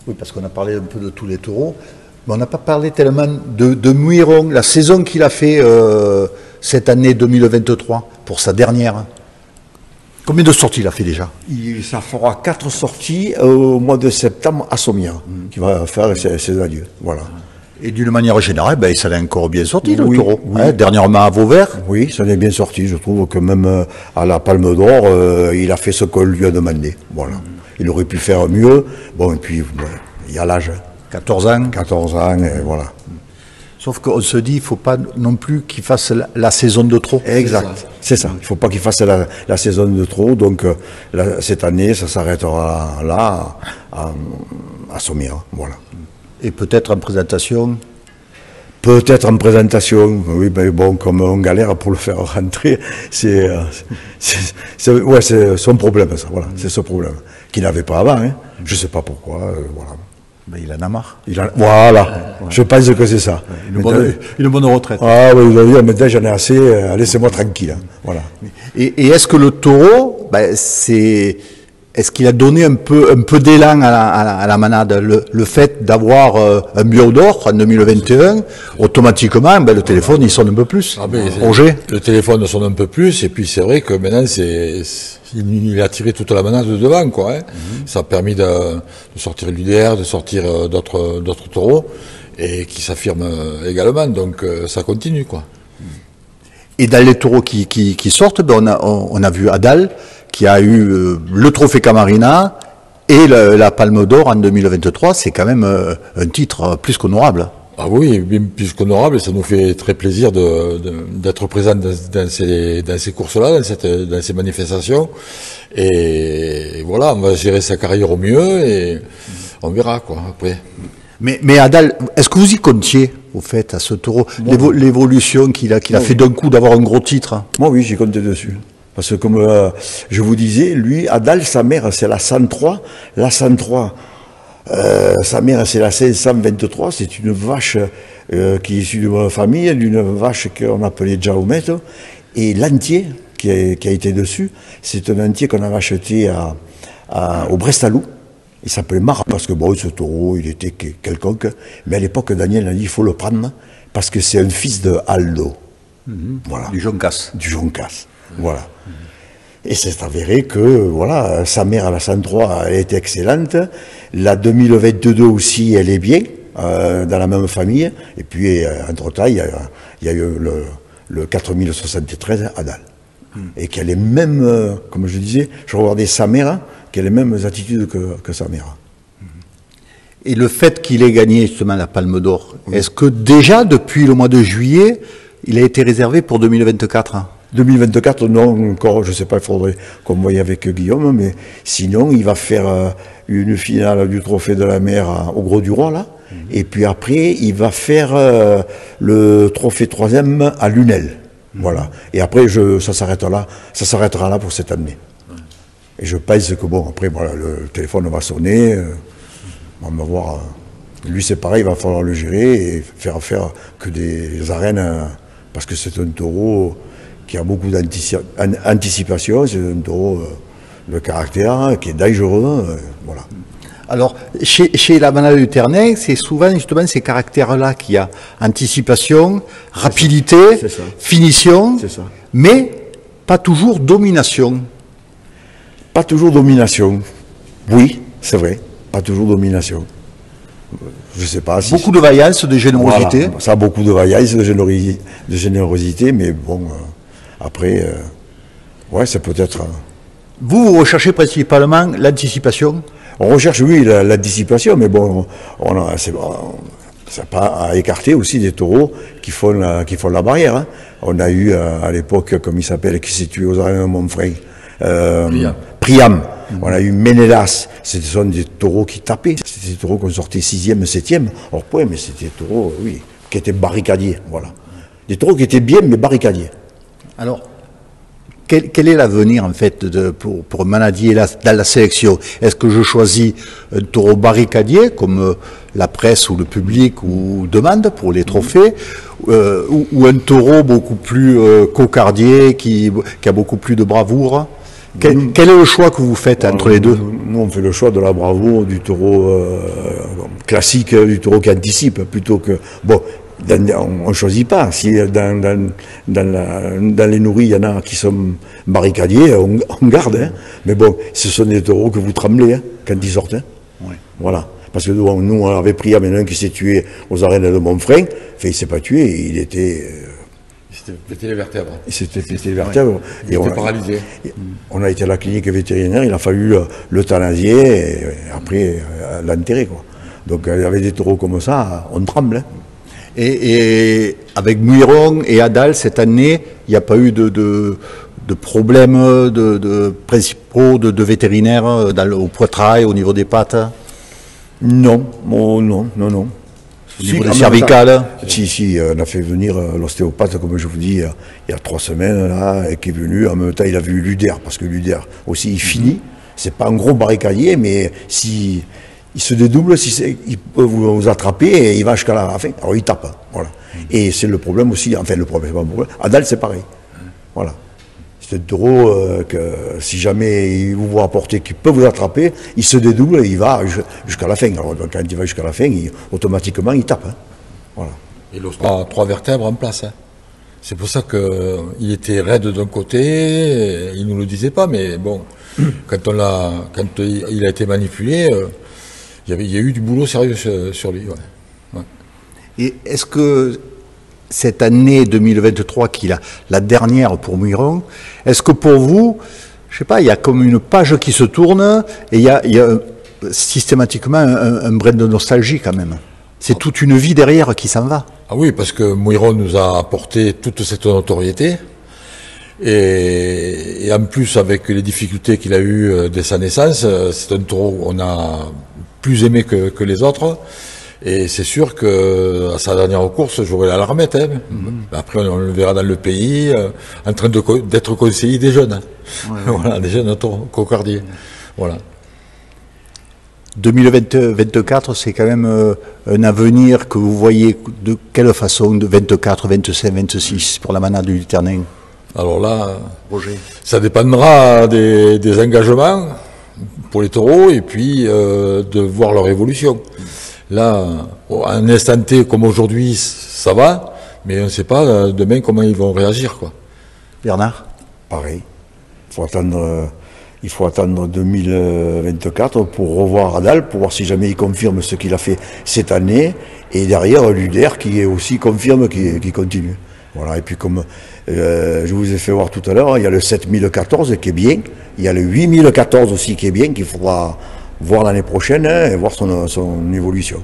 Oui, parce qu'on a parlé un peu de tous les taureaux, mais on n'a pas parlé tellement de Muiron, la saison qu'il a fait cette année 2023, pour sa dernière. Combien de sorties il a fait déjà? Ça fera 4 sorties au mois de septembre à Sommières, qui va faire ses adieux. Voilà. Et d'une manière générale, ben, ça l'est encore bien sorti, le Oui, taureau. oui. Hein, dernièrement à Vauvert. Oui, ça l'est bien sorti. Je trouve que même à la Palme d'Or, il a fait ce qu'on lui a demandé. Voilà. Il aurait pu faire mieux. Bon, et puis, il y a l'âge. 14 ans. 14 ans, et voilà. Sauf qu'on se dit, il ne faut pas non plus qu'il fasse la saison de trop. Exact, c'est ça. Il ne faut pas qu'il fasse la saison de trop. Donc, cette année, ça s'arrêtera là, à Sommières. Voilà. Et peut-être en présentation. Peut-être en présentation, oui, mais bon, comme on galère pour le faire rentrer, c'est son problème, ça, voilà, c'est ce problème, qu'il n'avait pas avant, hein. Je ne sais pas pourquoi, voilà. Mais il en a marre. Voilà, je pense que c'est ça. Une bonne retraite. Ah oui, maintenant j'en ai assez, laissez-moi tranquille, hein, voilà. Et est-ce que le taureau, ben, est-ce qu'il a donné un peu d'élan à la manade, le fait d'avoir un bio d'or en 2021, automatiquement, ben, le téléphone il sonne un peu plus. Roger, le téléphone sonne un peu plus, et puis c'est vrai que maintenant il a tiré toute la manade de devant, quoi. Hein. Ça a permis de sortir l'UDR, de sortir d'autres taureaux, et qui s'affirment également, donc ça continue, quoi. Et dans les taureaux qui sortent, ben on a vu Adal, qui a eu le trophée Camarina et la Palme d'Or en 2023. C'est quand même un titre plus qu'honorable. Ah oui, bien plus qu'honorable, et ça nous fait très plaisir d'être présents dans ces courses-là, dans ces manifestations. Et voilà, on va gérer sa carrière au mieux, et on verra, quoi, après. Mais Adal, est-ce que vous y comptiez, au fait, à ce taureau, l'évolution qu'il a fait d'un coup d'avoir un gros titre? Moi, oui, j'y comptais dessus. Parce que comme je vous disais, lui, Adal, sa mère, c'est la 103. La 103, sa mère, c'est la 523. C'est une vache qui est issue de ma famille, d'une vache qu'on appelait Jaoumette. Et l'entier qui a été dessus, c'est un entier qu'on avait acheté au Brestalou. Il s'appelait Mara, parce que bon, ce taureau, il était quelconque. Mais à l'époque, Daniel a dit, il faut le prendre, parce que c'est un fils de Aldo. Voilà. Du Joncas. Du Joncas. Voilà. Et c'est avéré que, voilà, sa mère à la 103, elle était excellente. La 2022 aussi, elle est bien, dans la même famille. Et puis, entre-temps, il y a eu le 4073 Adal. Et qu'elle est même, comme je disais, je regardais sa mère, qui a les mêmes attitudes que sa mère. Et le fait qu'il ait gagné justement la Palme d'Or, est-ce que déjà, depuis le mois de juillet, il a été réservé pour 2024? 2024, non, encore, je ne sais pas, il faudrait qu'on voie avec Guillaume, mais sinon, il va faire une finale du Trophée de la Mer au Gros du Roi, là, et puis après, il va faire le Trophée 3e à Lunel, voilà. Et après, ça s'arrêtera là pour cette année. Et je pense que, bon, après, voilà, le téléphone va sonner, on va voir, lui c'est pareil, il va falloir le gérer et faire que des arènes, parce que c'est un taureau qui a beaucoup d'anticipation, c'est un taureau de caractère, qui est dangereux, voilà. Alors, chez la manade du Ternin, c'est souvent justement ces caractères-là qu'il y a anticipation, rapidité, finition, mais pas toujours domination. Pas toujours domination. Oui, c'est vrai, pas toujours domination. Je sais pas si... Beaucoup de vaillance, de générosité. Voilà, ça a beaucoup de vaillance, de générosité, mais bon, après, ouais, c'est peut-être... Vous recherchez principalement l'anticipation? On recherche, oui, l'anticipation, mais bon, c'est pas à écarter aussi des taureaux qui font la barrière. Hein. On a eu à l'époque, comme il s'appelle, qui s'est tué aux arènes de Montfray, Priam. On a eu Ménélas. Ce sont des taureaux qui tapaient. C'était des taureaux qu'on sortait 6e, 7e, hors point, mais c'était des taureaux, oui, qui étaient barricadiers. Voilà. Des taureaux qui étaient bien, mais barricadiers. Alors, quel est l'avenir, en fait, pour un manadier dans la sélection? Est-ce que je choisis un taureau barricadier, comme la presse ou le public ou demande pour les trophées, ou un taureau beaucoup plus cocardier, qui a beaucoup plus de bravoure? Quel est le choix que vous faiit entre les deux? Nous, on fait le choix de la bravoure, du taureau classique, du taureau qui anticipe, plutôt que... Bon, on ne choisit pas. Si dans les nourris, il y en a qui sont barricadiers, on garde. Hein. Mais bon, ce sont des taureaux que vous tremblez hein, quand ils sortent. Hein. Oui. Voilà. Parce que nous, on avait pris un qui s'est tué aux arènes de Montfrein. Enfin, il ne s'est pas tué, il était... Il s'était pété les vertèbres. Il s'était pété les vertèbres. Il était paralysé. On a été à la clinique vétérinaire, il a fallu l'euthanasier et après l'enterrer. Donc il y avait des taureaux comme ça, on tremble. Hein. Et avec Muiron et Adal, cette année, il n'y a pas eu de problèmes principaux de vétérinaires au poitrail, au niveau des pattes? Non, non. Au niveau des cervicales? Si, on a fait venir l'ostéopathe, comme je vous dis, il y a 3 semaines, là, et qui est venu. En même temps, il a vu l'UDER, parce que l'UDER aussi, il finit. C'est pas un gros barricadier, mais si il se dédouble, il peut vous attraper et il va jusqu'à la fin. Alors, il tape. Voilà. Et c'est le problème aussi, enfin, le problème, c'est pas un problème. Adal, c'est pareil. Voilà. C'est un taureau que si jamais il vous voit apporter, qu'il peut vous attraper, il se dédouble et il va jusqu'à la fin. Alors quand il va jusqu'à la fin, automatiquement il tape. Hein. Voilà. Et l'os a 3 vertèbres en place. Hein. C'est pour ça qu'il était raide d'un côté, il ne nous le disait pas, mais bon, quand il a été manipulé, il y a eu du boulot sérieux sur lui. Ouais. Ouais. Et est-ce que cette année 2023, qui est la dernière pour Muiron, est-ce que pour vous, je sais pas, il y a comme une page qui se tourne et il y a systématiquement un brin de nostalgie quand même? C'est toute une vie derrière qui s'en va. Ah oui, parce que Muiron nous a apporté toute cette notoriété et en plus avec les difficultés qu'il a eues dès sa naissance, c'est un taureau qu'on a plus aimé que les autres. Et c'est sûr que à sa dernière course, j'aurais la larmette. Hein. Après, on le verra dans le pays, en train d'être conseiller des jeunes. Hein. Ouais, voilà, des jeunes cocardiers. Voilà. 2024, c'est quand même un avenir que vous voyez de quelle façon, de 24, 25, 26 pour la manade du Ternin? Alors là, Roger, ça dépendra des engagements pour les taureaux et puis de voir leur évolution. Là, à un instant T comme aujourd'hui, ça va, mais on ne sait pas demain comment ils vont réagir, quoi. Bernard? Pareil. Il faut attendre 2024 pour revoir Adal, pour voir si jamais il confirme ce qu'il a fait cette année, et derrière l'UDER qui est aussi confirme, qui continue. Voilà. Et puis comme je vous ai fait voir tout à l'heure, il y a le 7014 qui est bien, il y a le 8014 aussi qui est bien, qu'il faudra voir l'année prochaine hein, et voir son évolution.